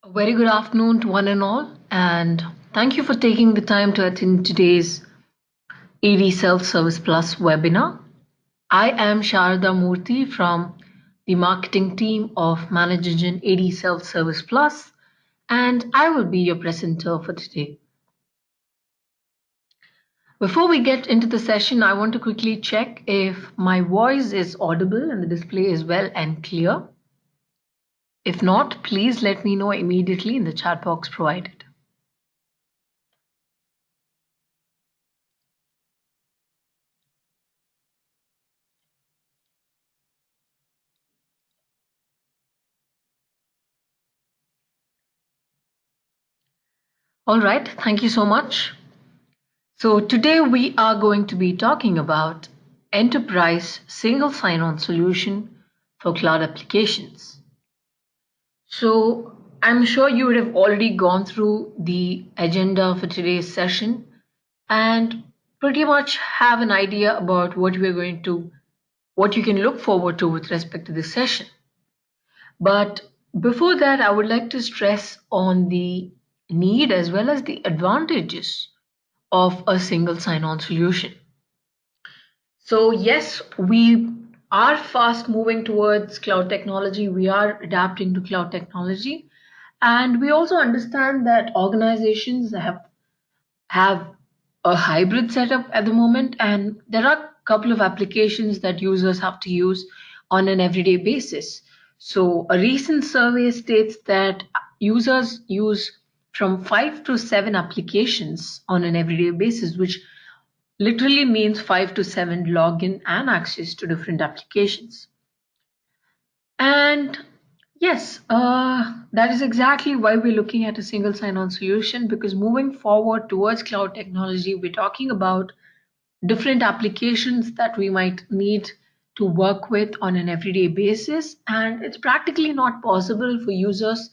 A very good afternoon to one and all, and thank you for taking the time to attend today's AD Self Service Plus webinar. I am Sharada Murthy from the marketing team of Manage Engine AD Self Service Plus, and I will be your presenter for today. Before we get into the session, I want to quickly check if my voice is audible and the display is well and clear. If not, please let me know immediately in the chat box provided. All right, thank you so much. So today we are going to be talking about enterprise single sign-on solution for cloud applications. So I'm sure you would have already gone through the agenda for today's session and pretty much have an idea about what you can look forward to with respect to this session. But before that, I would like to stress on the need as well as the advantages of a single sign-on solution. So yes, we are fast moving towards cloud technology. We are adapting to cloud technology. And we also understand that organizations have a hybrid setup at the moment, and there are a couple of applications that users have to use on an everyday basis. So a recent survey states that users use from 5 to 7 applications on an everyday basis, which literally means 5 to 7 login and access to different applications. And yes, that is exactly why we're looking at a single sign-on solution, because moving forward towards cloud technology, we're talking about different applications that we might need to work with on an everyday basis. And it's practically not possible for users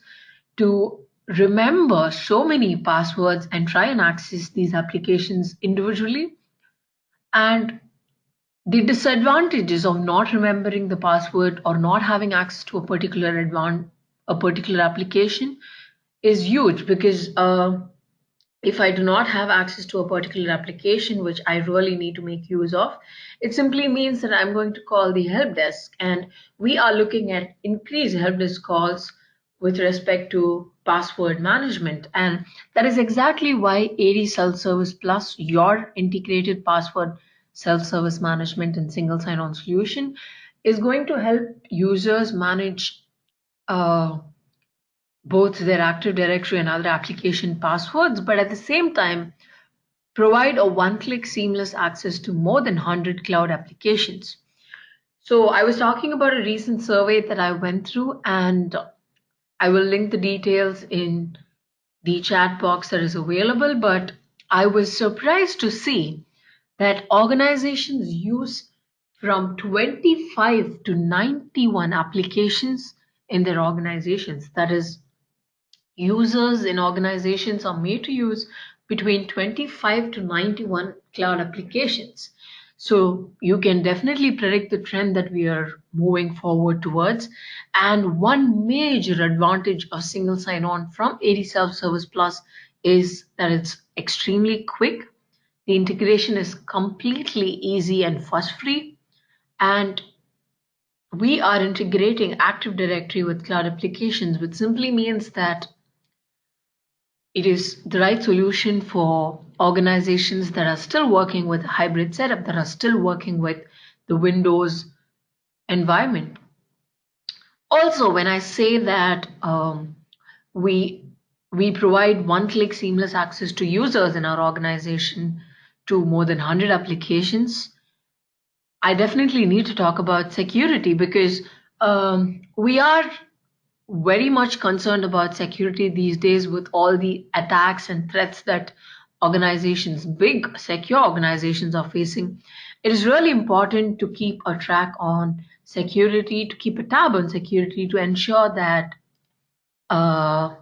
to remember so many passwords and try and access these applications individually. And the disadvantages of not remembering the password or not having access to a particular application is huge, because if I do not have access to a particular application which I really need to make use of, it simply means that I'm going to call the help desk, and we are looking at increased help desk calls with respect to password management. And that is exactly why AD Self Service Plus, your integrated password self service management and single sign on solution, is going to help users manage uh, both their Active Directory and other application passwords, but at the same time, provide a one-click seamless access to more than 100 cloud applications. So I was talking about a recent survey that I went through, and I will link the details in the chat box that is available, but I was surprised to see that organizations use from 25 to 91 applications in their organizations. That is, users in organizations are made to use between 25 to 91 cloud applications. So you can definitely predict the trend that we are moving forward towards. And one major advantage of single sign-on from AD Self-Service Plus is that it's extremely quick. The integration is completely easy and fuss-free. And we are integrating Active Directory with cloud applications, which simply means that it is the right solution for organizations that are still working with a hybrid setup, that are still working with the Windows environment. Also, when I say that we we provide one-click seamless access to users in our organization to more than 100 applications, I definitely need to talk about security, because we are very much concerned about security these days with all the attacks and threats that big secure organizations are facing. It is really important to keep a track on security, to keep a tab on security, to ensure that uh,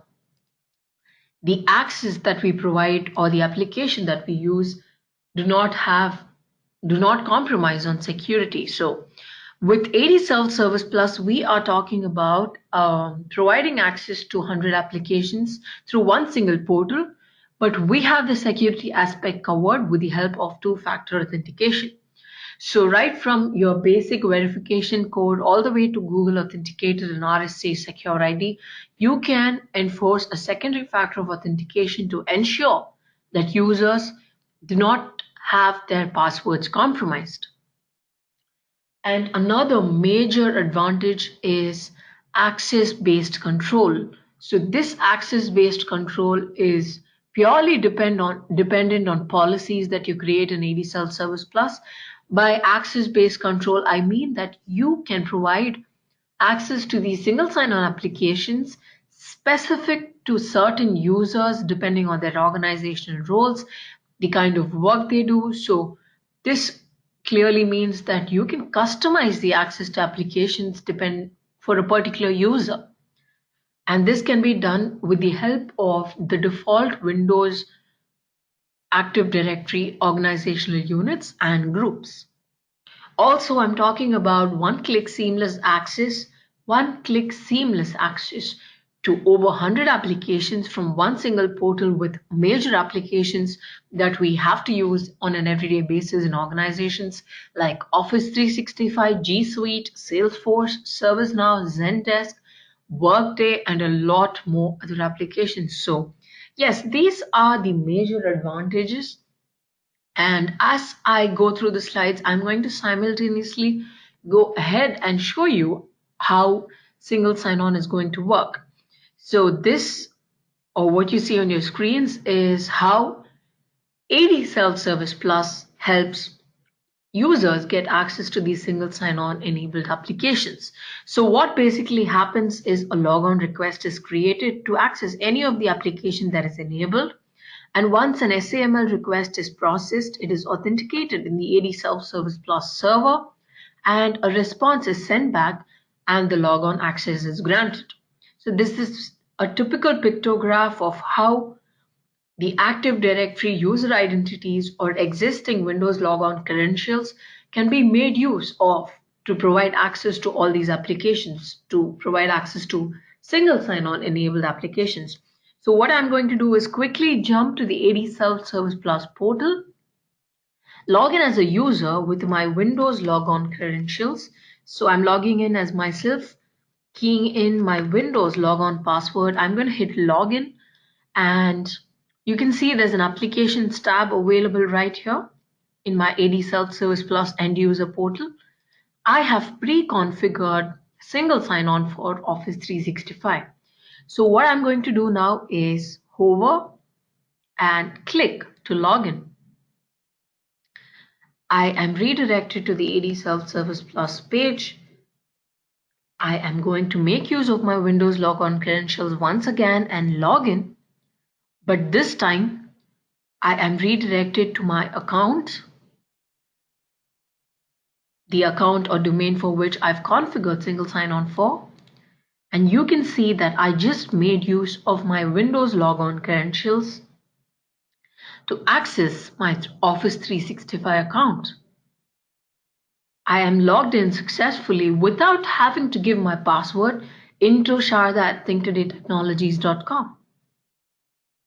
the access that we provide or the application that we use do not have do not compromise on security. So With AD Self-Service Plus, we are talking about providing access to 100 applications through one single portal, but we have the security aspect covered with the help of two-factor authentication. So right from your basic verification code all the way to Google Authenticated and RSA Secure ID, you can enforce a secondary factor of authentication to ensure that users do not have their passwords compromised. And another major advantage is access-based control. So this access-based control is purely dependent on policies that you create in AD Self-Service Plus. By access-based control, I mean that you can provide access to these single sign-on applications specific to certain users depending on their organizational roles, the kind of work they do. So this clearly means that you can customize the access to applications depend for a particular user. And this can be done with the help of the default Windows Active Directory organizational units and groups. Also, I'm talking about one-click seamless access to over 100 applications from one single portal with major applications that we have to use on an everyday basis in organizations like Office 365, G Suite, Salesforce, ServiceNow, Zendesk, Workday, and a lot more other applications. So, yes, these are the major advantages, and as I go through the slides, I'm going to simultaneously go ahead and show you how single sign-on is going to work. So this, or what you see on your screens, is how AD Self-Service Plus helps users get access to these single sign-on enabled applications. So what basically happens is a logon request is created to access any of the application that is enabled. And once an SAML request is processed, it is authenticated in the AD Self-Service Plus server, and a response is sent back and the logon access is granted. So this is a typical pictograph of how the Active Directory user identities or existing Windows logon credentials can be made use of to provide access to all these applications, to provide access to single sign-on enabled applications. So what I'm going to do is quickly jump to the AD Self-Service Plus portal, log in as a user with my Windows logon credentials. So I'm logging in as myself, keying in my Windows logon password. I'm going to hit login, and you can see there's an applications tab available right here in my AD Self-Service Plus end user portal. I have pre-configured single sign-on for Office 365. So what I'm going to do now is hover and click to login. I am redirected to the AD Self-Service Plus page. I am going to make use of my Windows logon credentials once again and log in, but this time I am redirected to my account, the account or domain for which I've configured single sign-on for. And you can see that I just made use of my Windows logon credentials to access my Office 365 account. I am logged in successfully without having to give my password into sharda@thinktodaytechnologies.com.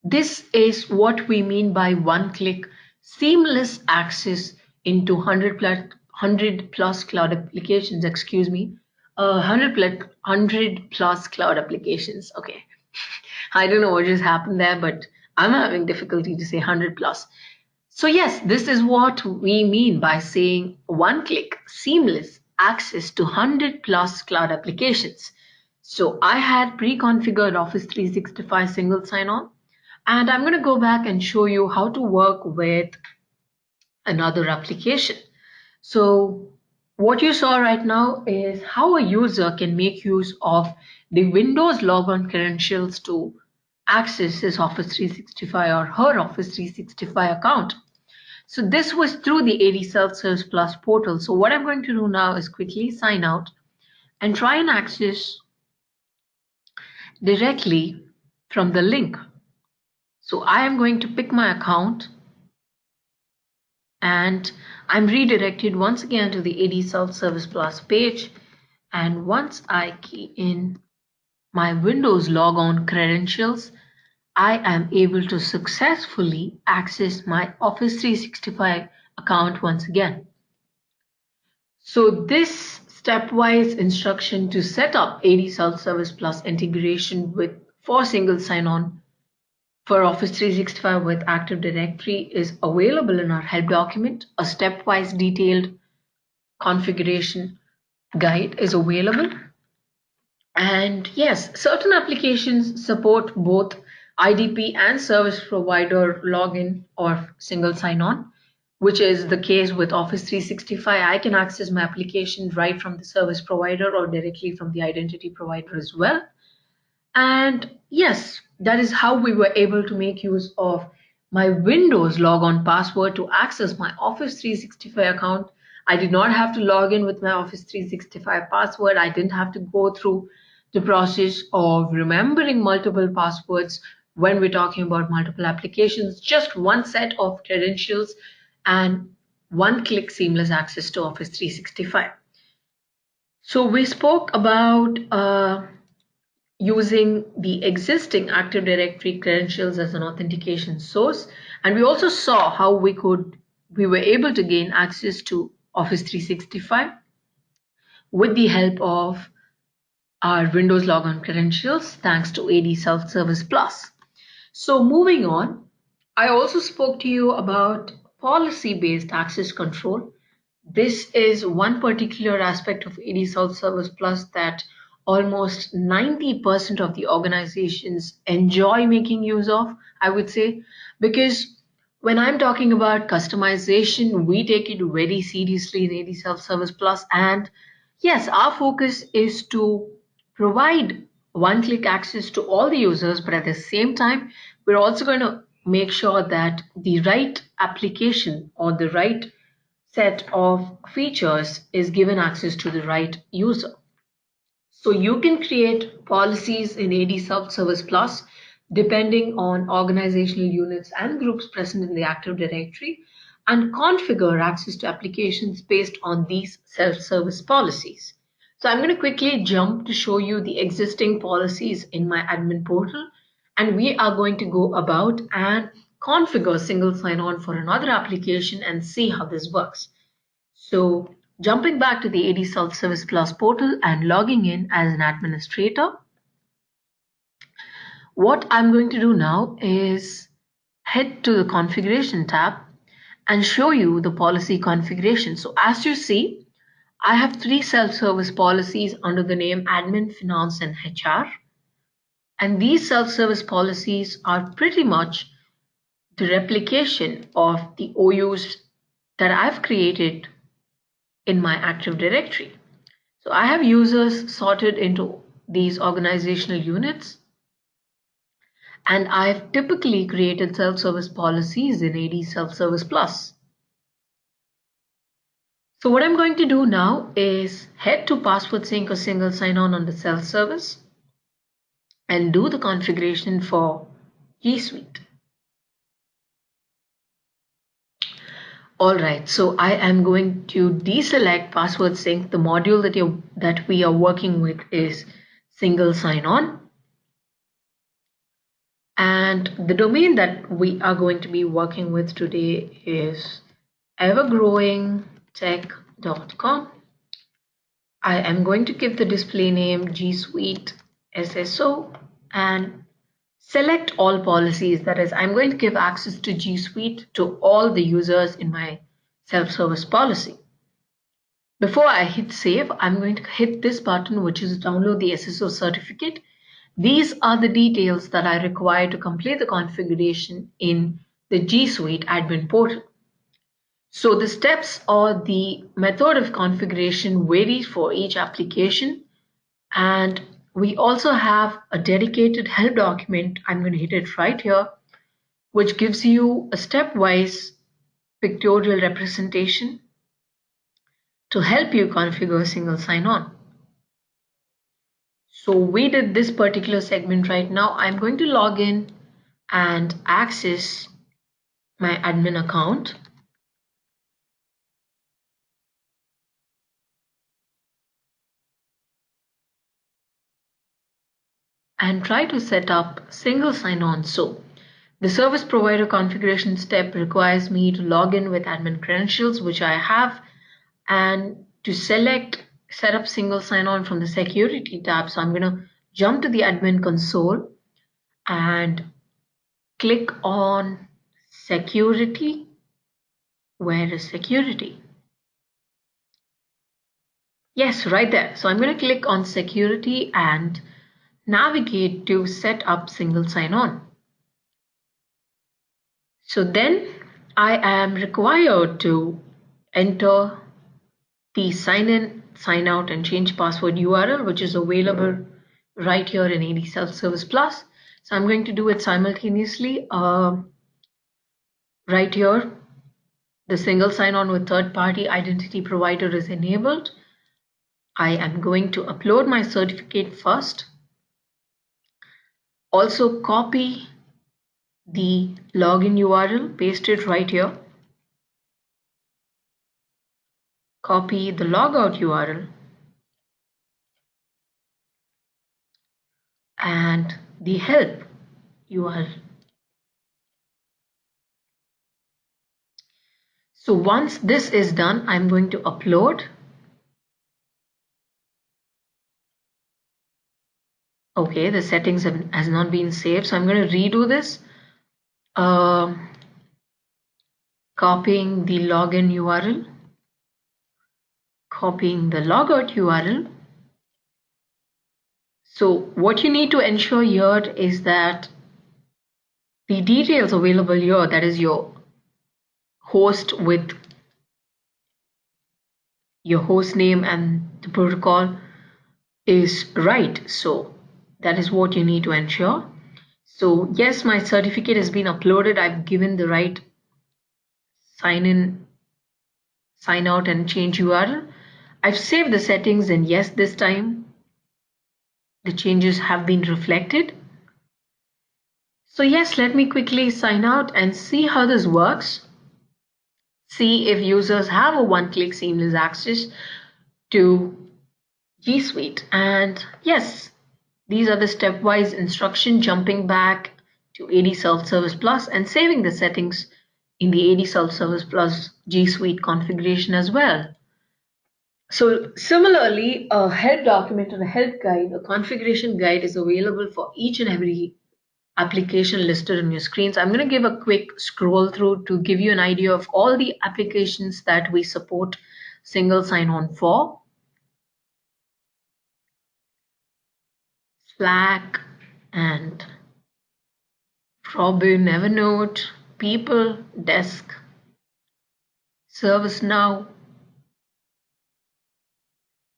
This is what we mean by one-click seamless access into 100 plus cloud applications, 100 plus cloud applications. Okay, I don't know what just happened there, but I'm having difficulty to say 100 plus. So yes, this is what we mean by saying one-click seamless access to 100 plus cloud applications. So I had pre-configured Office 365 single sign-on, and I'm going to go back and show you how to work with another application. So what you saw right now is how a user can make use of the Windows logon credentials to access his Office 365 or her Office 365 account. So this was through the AD Self-Service Plus portal. So what I'm going to do now is quickly sign out and try and access directly from the link. So I am going to pick my account and I'm redirected once again to the AD Self-Service Plus page. And once I key in my Windows logon credentials, I am able to successfully access my Office 365 account once again. So this stepwise instruction to set up AD Self-Service Plus integration with for single sign-on for Office 365 with Active Directory is available in our help document. A stepwise detailed configuration guide is available. And yes, certain applications support both IDP and service provider login or single sign-on, which is the case with Office 365. I can access my application right from the service provider or directly from the identity provider as well. And yes, that is how we were able to make use of my Windows logon password to access my Office 365 account. I did not have to log in with my Office 365 password. I didn't have to go through the process of remembering multiple passwords when we're talking about multiple applications. Just one set of credentials and one click seamless access to Office 365. So we spoke about using the existing Active Directory credentials as an authentication source. And we also saw how we were able to gain access to Office 365 with the help of our Windows logon credentials thanks to AD Self-Service Plus. So moving on, I also spoke to you about policy-based access control. This is one particular aspect of AD Self-Service Plus that almost 90% of the organizations enjoy making use of, I would say, because when I'm talking about customization, we take it very seriously in AD Self-Service Plus. And yes, our focus is to provide one-click access to all the users, but at the same time, we're also going to make sure that the right application or the right set of features is given access to the right user. So you can create policies in AD Self-Service Plus depending on organizational units and groups present in the Active Directory and configure access to applications based on these self-service policies. So I'm going to quickly jump to show you the existing policies in my admin portal, and we are going to go about and configure single sign-on for another application and see how this works. So jumping back to the AD Self-Service Plus portal and logging in as an administrator, what I'm going to do now is head to the configuration tab and show you the policy configuration. So as you see, I have three self-service policies under the name admin, finance, and HR. And these self-service policies are pretty much the replication of the OUs that I've created in my Active Directory. So I have users sorted into these organizational units, and I've typically created self-service policies in AD Self-Service Plus. So what I'm going to do now is head to password sync or single sign-on under self-service and do the configuration for G Suite. Alright, so I am going to deselect password sync. The module that we are working with is single sign-on. And the domain that we are going to be working with today is evergrowingtech.com. I am going to give the display name G Suite SSO and select all policies. That is, I'm going to give access to G Suite to all the users in my self-service policy. Before I hit save, I'm going to hit this button, which is download the SSO certificate. These are the details that I require to complete the configuration in the G Suite admin portal. So the steps or the method of configuration varies for each application. And we also have a dedicated help document. I'm going to hit it right here, which gives you a stepwise pictorial representation to help you configure single sign-on. So we did this particular segment right now. I'm going to log in and access my admin account. and try to set up single sign-on. So the service provider configuration step requires me to log in with admin credentials, which I have, and to select set up single sign-on from the security tab. So I'm going to jump to the admin console and click on security. Where is security? Yes, right there. So I'm going to click on security and navigate to set up single sign-on. So then I am required to enter the sign in, sign out, and change password URL, which is available right here in AD Self Service Plus. So I'm going to do it simultaneously. Right here, the single sign on with third party identity provider is enabled. I am going to upload my certificate first. Also copy the login URL, paste it right here. Copy the logout URL and the help URL. So once this is done, I'm going to upload. Okay, the settings has not been saved, so I'm going to redo this. Copying the login URL, copying the logout URL. So what you need to ensure here is that the details available here, that is your host with your host name and the protocol, is right. So that is what you need to ensure. So yes, my certificate has been uploaded. I've given the right sign in, sign out, and change URL. I've saved the settings, and yes, this time the changes have been reflected. So yes, let me quickly sign out and see how this works. See if users have a one-click seamless access to G Suite. And yes, these are the stepwise instruction, jumping back to AD Self-Service Plus and saving the settings in the AD Self-Service Plus G Suite configuration as well. So similarly, a help document or a help guide, a configuration guide is available for each and every application listed on your screen. So I'm going to give a quick scroll through to give you an idea of all the applications that we support single sign-on for. Slack and Robin, Evernote, People, Desk, ServiceNow.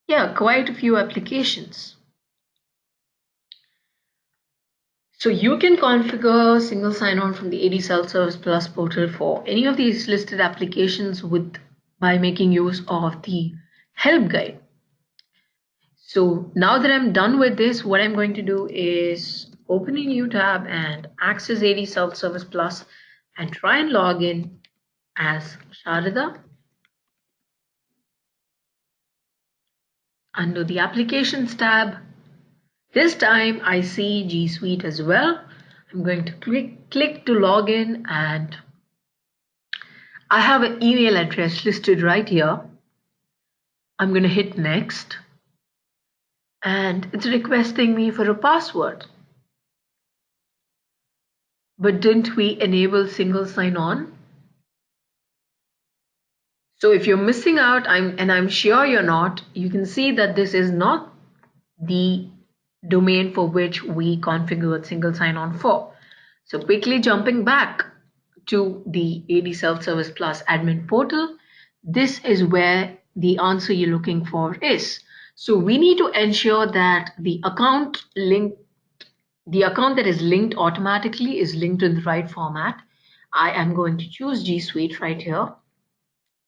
Yeah, quite a few applications. So you can configure single sign-on from the AD Self-Service Plus portal for any of these listed applications by making use of the help guide. So now that I'm done with this, what I'm going to do is open a new tab and access AD Self-Service Plus and try and log in as Sharada. Under the Applications tab, this time I see G Suite as well. I'm going to click to log in, and I have an email address listed right here. I'm going to hit next, and it's requesting me for a password. But didn't we enable single sign-on? So if you're missing out, I'm sure you're not, you can see that this is not the domain for which we configured single sign-on for. So quickly jumping back to the AD Self-Service Plus admin portal, this is where the answer you're looking for is. So we need to ensure that the account that is linked automatically is linked in the right format. I am going to choose G Suite right here.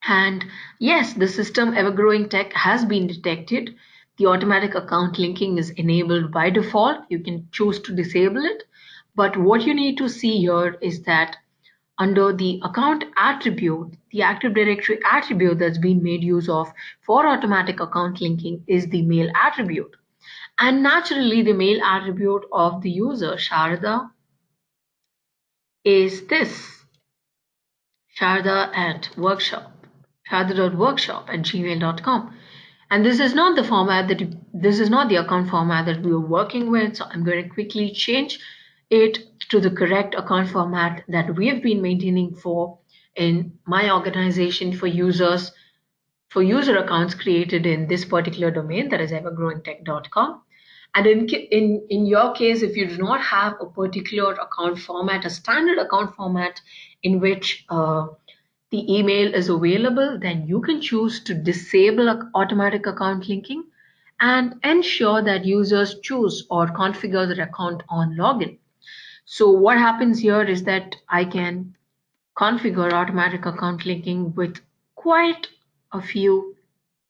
And yes, the system ever-growing tech has been detected. The automatic account linking is enabled by default. You can choose to disable it. But what you need to see here is that under the account attribute, the Active Directory attribute that's been made use of for automatic account linking is the mail attribute. And naturally, the mail attribute of the user, Sharda, is this Sharda at workshop, sharda.workshop@gmail.com. And this is not the format that this is not the account format that we are working with. So I'm going to quickly change it to the correct account format that we have been maintaining for in my organization for user accounts created in this particular domain, that is evergrowingtech.com. And in your case, if you do not have a particular account format, a standard account format in which the email is available, then you can choose to disable automatic account linking and ensure that users choose or configure their account on login. So what happens here is that I can configure automatic account linking with quite a few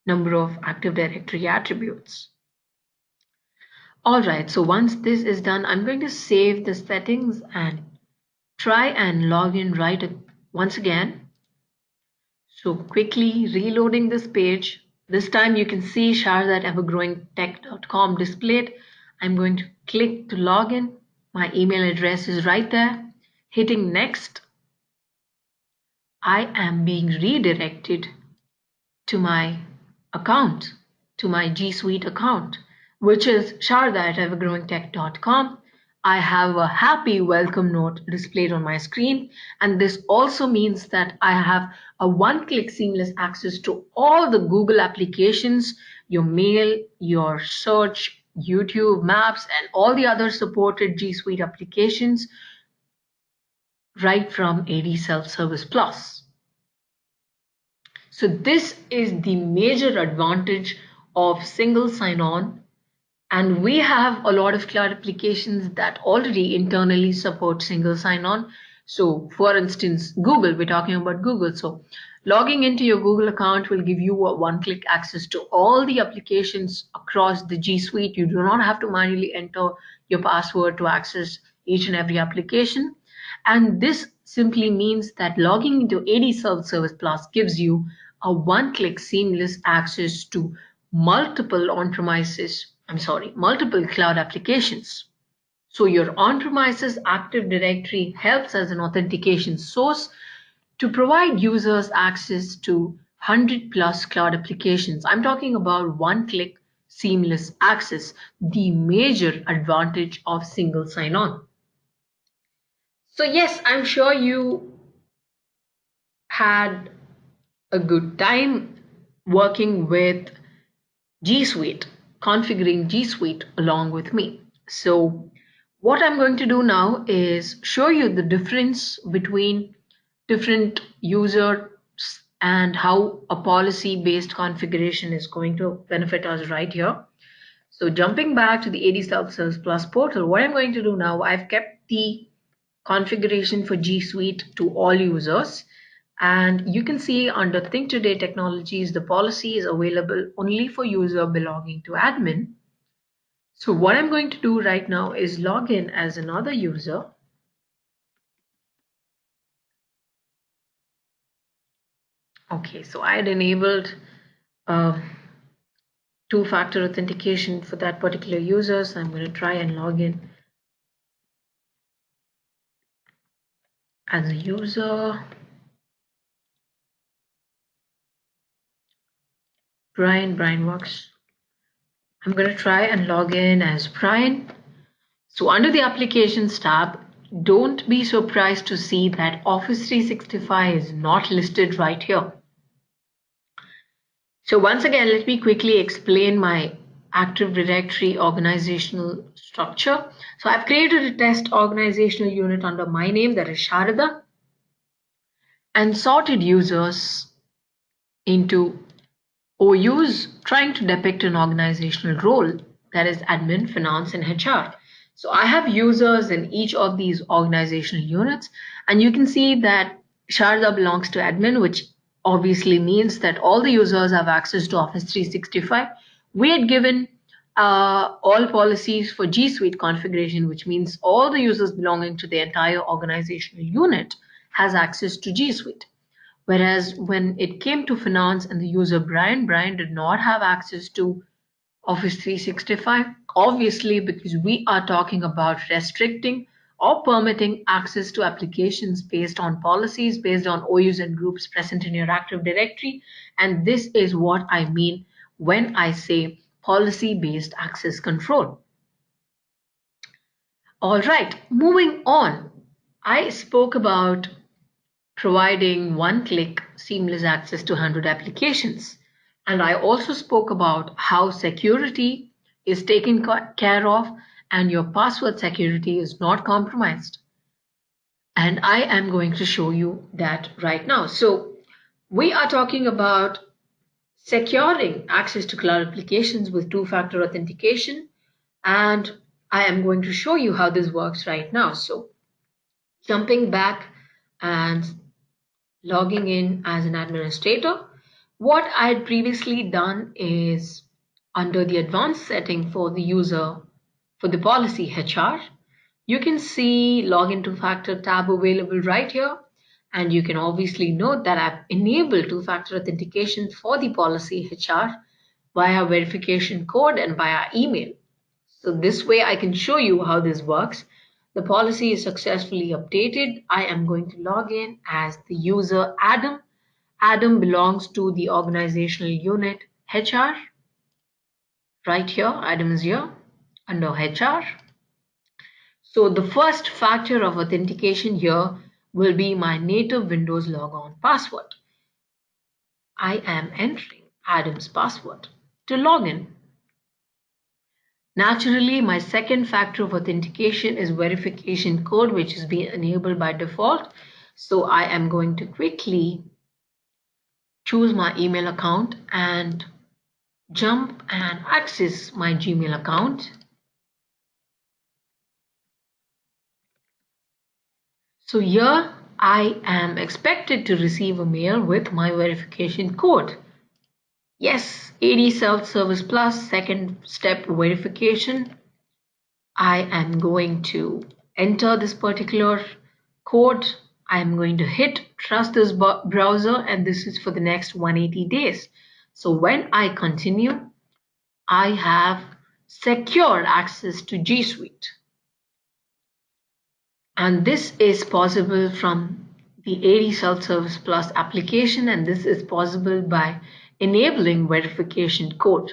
number of Active Directory attributes. All right, so once this is done, I'm going to save the settings and try and log in once again. So quickly reloading this page. This time you can see shard@evergrowingtech.com displayed. I'm going to click to log in. My email address is right there. Hitting next, I am being redirected to my account, to my G Suite account, which is sharda@evergrowingtech.com. I have a happy welcome note displayed on my screen, and this also means that I have a one-click seamless access to all the Google applications, your mail, your search, YouTube, Maps, and all the other supported G Suite applications right from AD Self-Service Plus. So this is the major advantage of single sign-on, and we have a lot of cloud applications that already internally support single sign-on. So for instance, Google, we're talking about Google. So logging into your Google account will give you a one-click access to all the applications across the G Suite. You do not have to manually enter your password to access each and every application. And this simply means that logging into AD Self-Service Plus gives you a one-click seamless access to multiple cloud applications. So your on-premises Active Directory helps as an authentication source to provide users access to 100 plus cloud applications. I'm talking about one-click seamless access, the major advantage of single sign-on. So yes, I'm sure you had a good time working with G Suite, configuring G Suite along with me. So what I'm going to do now is show you the difference between different users and how a policy-based configuration is going to benefit us right here. So jumping back to the AD Self-Service Plus portal, what I'm going to do now, I've kept the configuration for G Suite to all users. And you can see under Think Today Technologies, the policy is available only for user belonging to admin. So what I'm going to do right now is log in as another user. Okay, so I had enabled two-factor authentication for that particular user. So I'm going to try and log in as a user. Brian works. I'm going to try and log in as Brian. So under the Applications tab, don't be surprised to see that Office 365 is not listed right here. So once again, let me quickly explain my Active Directory organizational structure. So I've created a test organizational unit under my name, that is Sharada, and sorted users into OUs trying to depict an organizational role, that is admin, finance, and HR. So I have users in each of these organizational units, and you can see that Sharda belongs to admin, which obviously means that all the users have access to Office 365. We had given all policies for G Suite configuration, which means all the users belonging to the entire organizational unit has access to G Suite. Whereas when it came to finance and the user Brian did not have access to Office 365? Obviously, because we are talking about restricting or permitting access to applications based on policies based on OUs and groups present in your Active Directory. And this is what I mean when I say policy based access control. All right, moving on. I spoke about providing one-click seamless access to 100 applications. And I also spoke about how security is taken care of and your password security is not compromised. And I am going to show you that right now. So we are talking about securing access to cloud applications with two-factor authentication. And I am going to show you how this works right now. So jumping back and logging in as an administrator. What I had previously done is under the advanced setting for the user for the policy HR, you can see login two-factor tab available right here. And you can obviously note that I've enabled two-factor authentication for the policy HR via verification code and via email. So this way I can show you how this works. The policy is successfully updated. I am going to log in as the user Adam. Adam belongs to the organizational unit HR. Right here, Adam is here under HR. So the first factor of authentication here will be my native Windows logon password. I am entering Adam's password to log in. Naturally, my second factor of authentication is verification code, which is being enabled by default. So I am going to quickly choose my email account and jump and access my Gmail account. So here I am expected to receive a mail with my verification code. Yes, AD Self-Service Plus, second step verification. I am going to enter this particular code. I'm going to hit trust this browser and this is for the next 180 days. So when I continue, I have secure access to G Suite. And this is possible from the AD Self-Service Plus application, and this is possible by enabling verification code.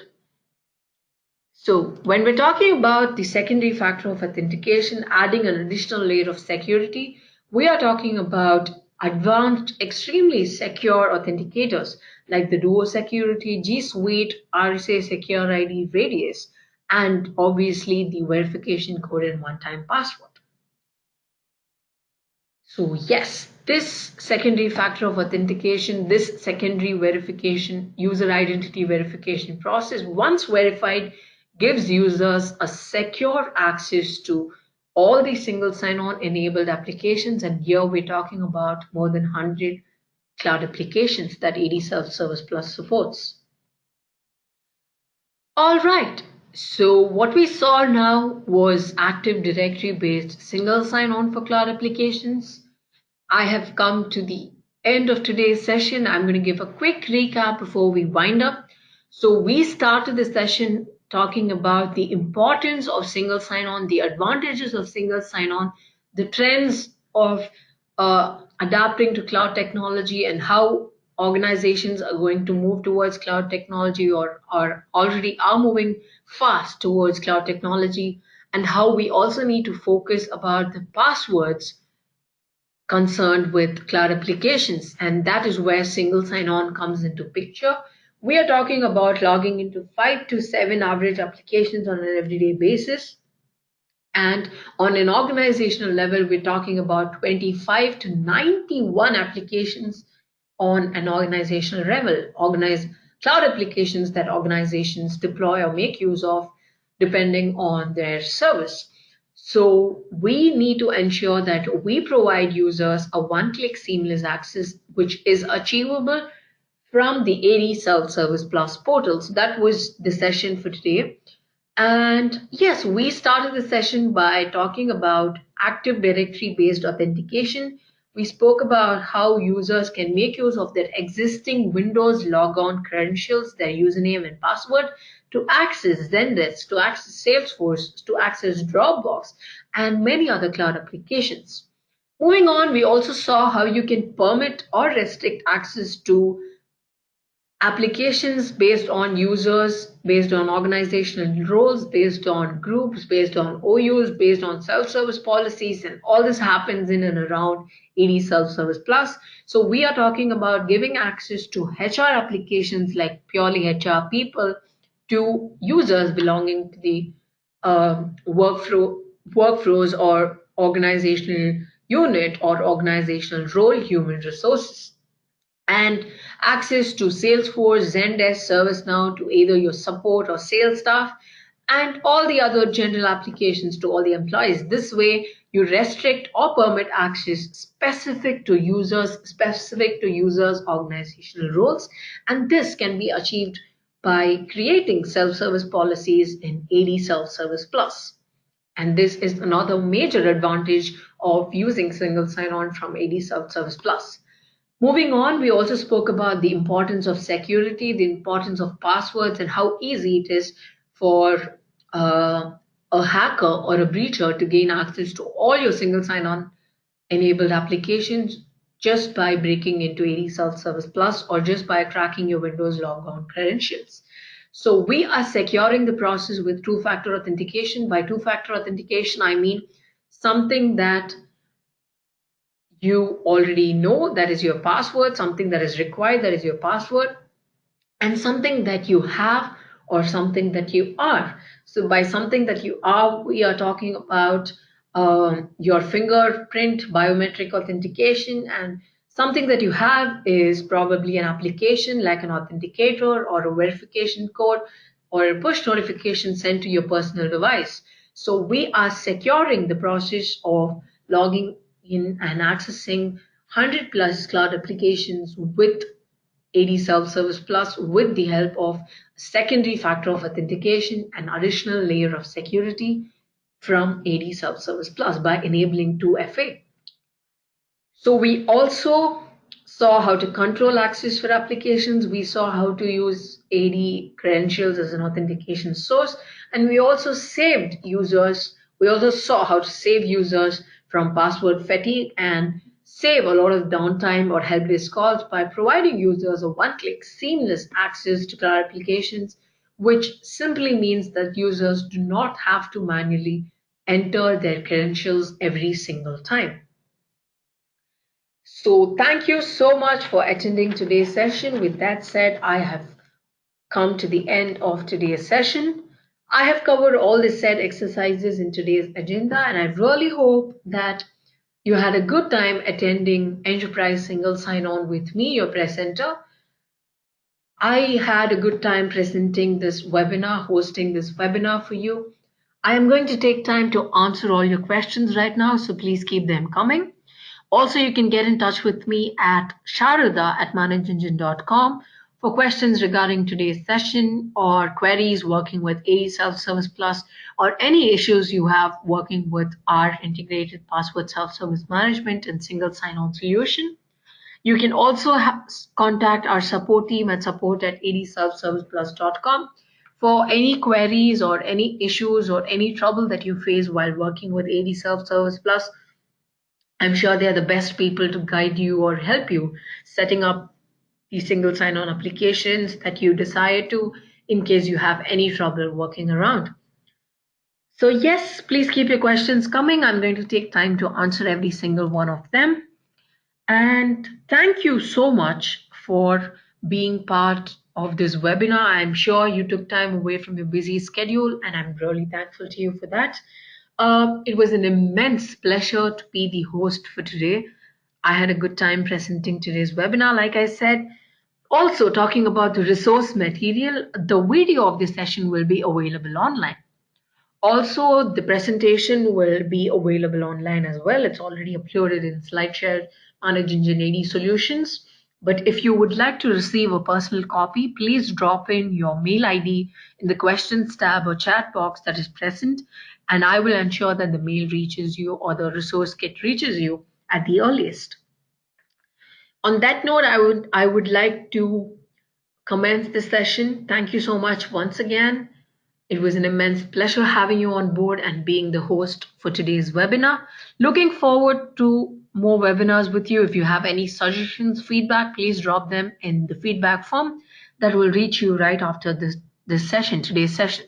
So when we're talking about the secondary factor of authentication, adding an additional layer of security, we are talking about advanced, extremely secure authenticators like the Duo Security, G Suite, RSA Secure ID Radius, and obviously the verification code and one-time password. So yes, this secondary factor of authentication, this secondary verification, user identity verification process, once verified, gives users a secure access to all the single sign-on enabled applications. And here we're talking about more than 100 cloud applications that AD Self-Service Plus supports. All right. So what we saw now was Active Directory based single sign-on for cloud applications. I have come to the end of today's session. I'm going to give a quick recap before we wind up. So we started the session talking about the importance of single sign-on, the advantages of single sign-on, the trends of adapting to cloud technology and how organizations are going to move towards cloud technology or already are moving fast towards cloud technology, and how we also need to focus about the passwords concerned with cloud applications, and that is where single sign-on comes into picture. We are talking about logging into 5 to 7 average applications on an everyday basis, and on an organizational level we're talking about 25 to 91 applications on an organizational level, organized cloud applications that organizations deploy or make use of depending on their service. So we need to ensure that we provide users a one-click seamless access, which is achievable from the AD Self-Service Plus portal. So that was the session for today. And yes, we started the session by talking about Active Directory based authentication, we spoke about how users can make use of their existing Windows logon credentials, their username and password, to access Zendesk, to access Salesforce, to access Dropbox, and many other cloud applications. Moving on, we also saw how you can permit or restrict access to applications based on users, based on organizational roles, based on groups, based on OUs, based on self-service policies, and all this happens in and around AD Self-Service Plus. So we are talking about giving access to HR applications like purely HR people to users belonging to the workflows or organizational unit or organizational role human resources and access to Salesforce, Zendesk, ServiceNow to either your support or sales staff, and all the other general applications to all the employees. This way, you restrict or permit access specific to users' organizational roles, and this can be achieved by creating self-service policies in AD Self-Service Plus. And this is another major advantage of using single sign-on from AD Self-Service Plus. Moving on, we also spoke about the importance of security, the importance of passwords, and how easy it is for a hacker or a breacher to gain access to all your single sign-on enabled applications just by breaking into AD Self-Service Plus or just by cracking your Windows logon credentials. So we are securing the process with two-factor authentication. By two-factor authentication, I mean something that you already know, that is your password, something that is required, that is your password, and something that you have or something that you are. So by something that you are, we are talking about your fingerprint biometric authentication, and something that you have is probably an application like an authenticator or a verification code or a push notification sent to your personal device. So we are securing the process of logging in and accessing 100 plus cloud applications with AD Self-Service Plus with the help of secondary factor of authentication and additional layer of security from AD Self-Service Plus by enabling 2FA. So we also saw how to control access for applications. We saw how to use AD credentials as an authentication source. And we also saved users. We also saw how to save users from password fatigue and save a lot of downtime or help desk calls by providing users a one-click seamless access to cloud applications, which simply means that users do not have to manually enter their credentials every single time. So thank you so much for attending today's session. With that said, I have come to the end of today's session. I have covered all the said exercises in today's agenda, and I really hope that you had a good time attending Enterprise Single Sign-On with me, your presenter. I had a good time presenting this webinar, hosting this webinar for you. I am going to take time to answer all your questions right now, so please keep them coming. Also, you can get in touch with me at sharada@manageengine.com for questions regarding today's session or queries working with AD Self-Service Plus or any issues you have working with our integrated password self-service management and single sign-on solution. You can also contact our support team at support@adselfserviceplus.com for any queries or any issues or any trouble that you face while working with AD Self-Service Plus. I'm sure they're the best people to guide you or help you setting up the single sign-on applications that you desire to in case you have any trouble working around. So yes, please keep your questions coming. I'm going to take time to answer every single one of them. And thank you so much for being part of this webinar. I'm sure you took time away from your busy schedule, and I'm really thankful to you for that. It was an immense pleasure to be the host for today. I had a good time presenting today's webinar, like I said. Also, talking about the resource material, the video of this session will be available online. Also, the presentation will be available online as well. It's already uploaded in SlideShare Manage Engine AD Solutions. But if you would like to receive a personal copy, please drop in your mail ID in the questions tab or chat box that is present, and I will ensure that the mail reaches you or the resource kit reaches you at the earliest. On that note, I would like to commence this session. Thank you so much once again. It was an immense pleasure having you on board and being the host for today's webinar. Looking forward to more webinars with you. If you have any suggestions, feedback, please drop them in the feedback form that will reach you right after this session, today's session.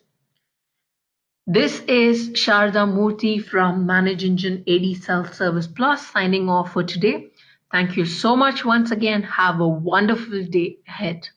This is Sharda Murthy from Manage Engine AD Self Service Plus signing off for today. Thank you so much once again. Have a wonderful day ahead.